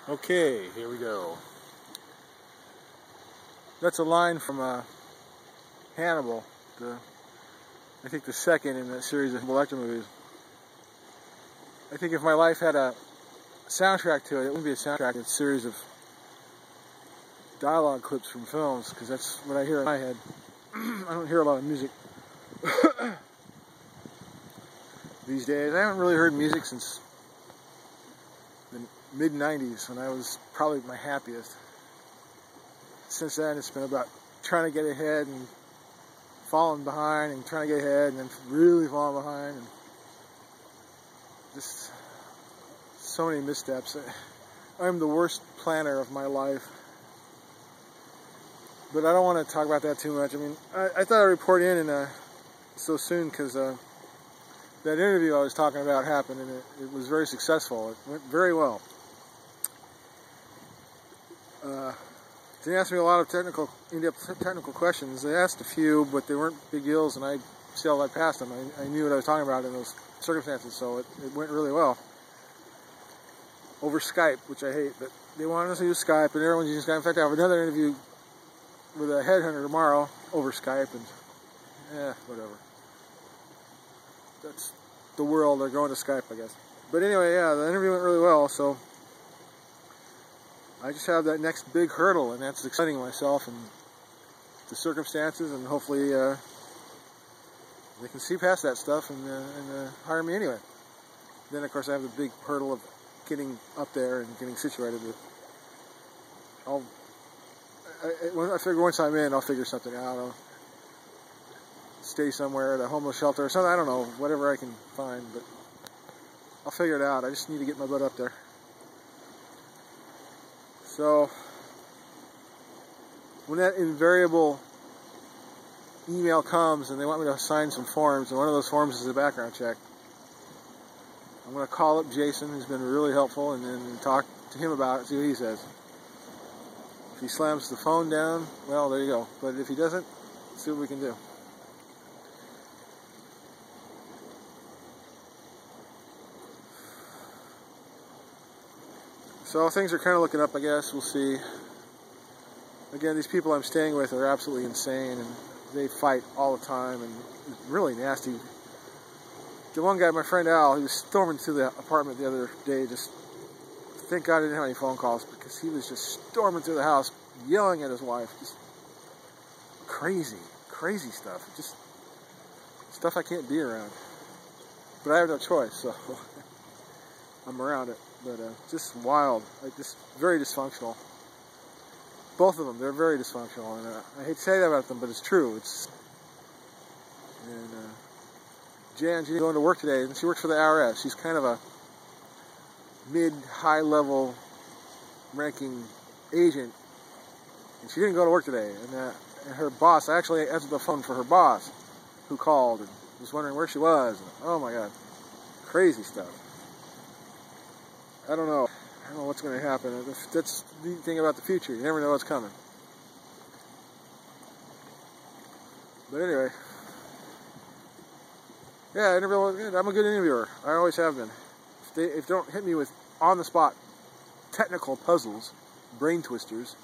Okay, here we go. That's a line from Hannibal, I think the second in that series of Lecter movies. I think if my life had a soundtrack to it, it wouldn't be a soundtrack, it's a series of dialogue clips from films, because that's what I hear in my head. I don't hear a lot of music these days. I haven't really heard music since the mid-90s, when I was probably my happiest. Since then, it's been about trying to get ahead and falling behind and trying to get ahead and then really falling behind, and just so many missteps. I'm the worst planner of my life. But I don't want to talk about that too much. I mean, I thought I'd report in so soon because that interview I was talking about happened, and it was very successful. It went very well. They asked me a lot of in-depth technical questions. They asked a few, but they weren't big deals, and I sailed right past them. I knew what I was talking about in those circumstances, so it went really well. Over Skype, which I hate, but they wanted us to use Skype, and everyone's using Skype. In fact, I have another interview with a headhunter tomorrow over Skype, and whatever. That's the world. They're going to Skype, I guess. But anyway, yeah, the interview went really well, so I just have that next big hurdle, and that's exciting myself and the circumstances, and hopefully they can see past that stuff and hire me anyway. Then, of course, I have the big hurdle of getting up there and getting situated. I figure once I'm in, I'll figure something out. I'll stay somewhere at a homeless shelter or something. I don't know, whatever I can find, but I'll figure it out. I just need to get my butt up there. So, when that invariable email comes and they want me to sign some forms, and one of those forms is a background check, I'm going to call up Jason, who's been really helpful, and then talk to him about it, see what he says. If he slams the phone down, well, there you go. But if he doesn't, see what we can do. So things are kind of looking up, I guess. We'll see. Again, these people I'm staying with are absolutely insane, and they fight all the time, and it's really nasty. The one guy, my friend Al, he was storming through the apartment the other day. Just thank God I didn't have any phone calls, because he was just storming through the house, yelling at his wife. Just crazy stuff. Just stuff I can't be around. But I have no choice, so I'm around it. But just wild, just very dysfunctional. Both of them, they're very dysfunctional, and I hate to say that about them, but it's true. Jan, she's going to work today, and she works for the IRS. She's kind of a mid-high level ranking agent, and she didn't go to work today. And her boss, I actually answered the phone for her boss, who called and was wondering where she was. And, oh my God, crazy stuff. I don't know what's going to happen. That's the neat thing about the future. You never know what's coming. But anyway, yeah, I'm a good interviewer. I always have been. If they don't hit me with on-the-spot technical puzzles, brain twisters,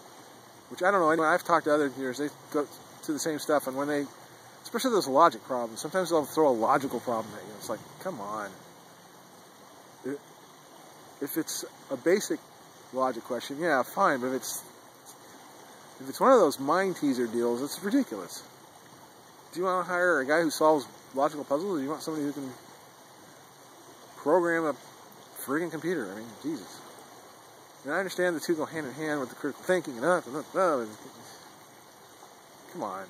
which I don't know. I've talked to other engineers. They go to the same stuff, and when especially those logic problems, sometimes they'll throw a logical problem at you. It's like, come on. If it's a basic logic question, yeah, fine. But if it's one of those mind teaser deals, it's ridiculous. Do you want to hire a guy who solves logical puzzles, or do you want somebody who can program a friggin' computer? I mean, Jesus. And I understand the two go hand in hand with the critical thinking and come on.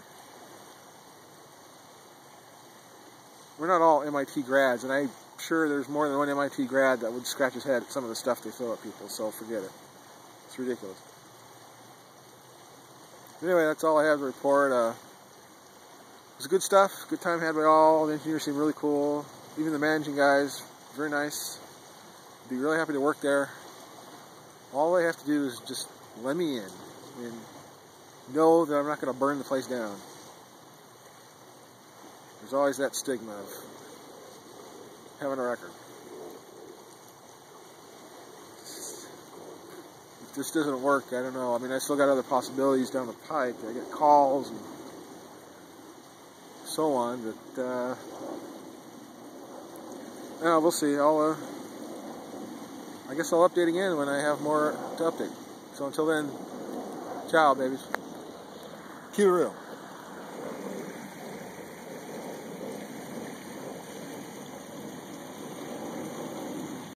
We're not all MIT grads, and I'm sure there's more than one MIT grad that would scratch his head at some of the stuff they throw at people, so forget it. It's ridiculous. Anyway, that's all I have to report. It was good stuff. Good time had by all. The engineers seemed really cool. Even the managing guys, very nice. Be really happy to work there. All they have to do is just let me in and know that I'm not going to burn the place down. There's always that stigma of having a record. just doesn't work. I don't know. I mean, I still got other possibilities down the pike. I get calls and so on, but we'll see. I guess I'll update again when I have more to update. So until then, ciao, babies. Keep it real.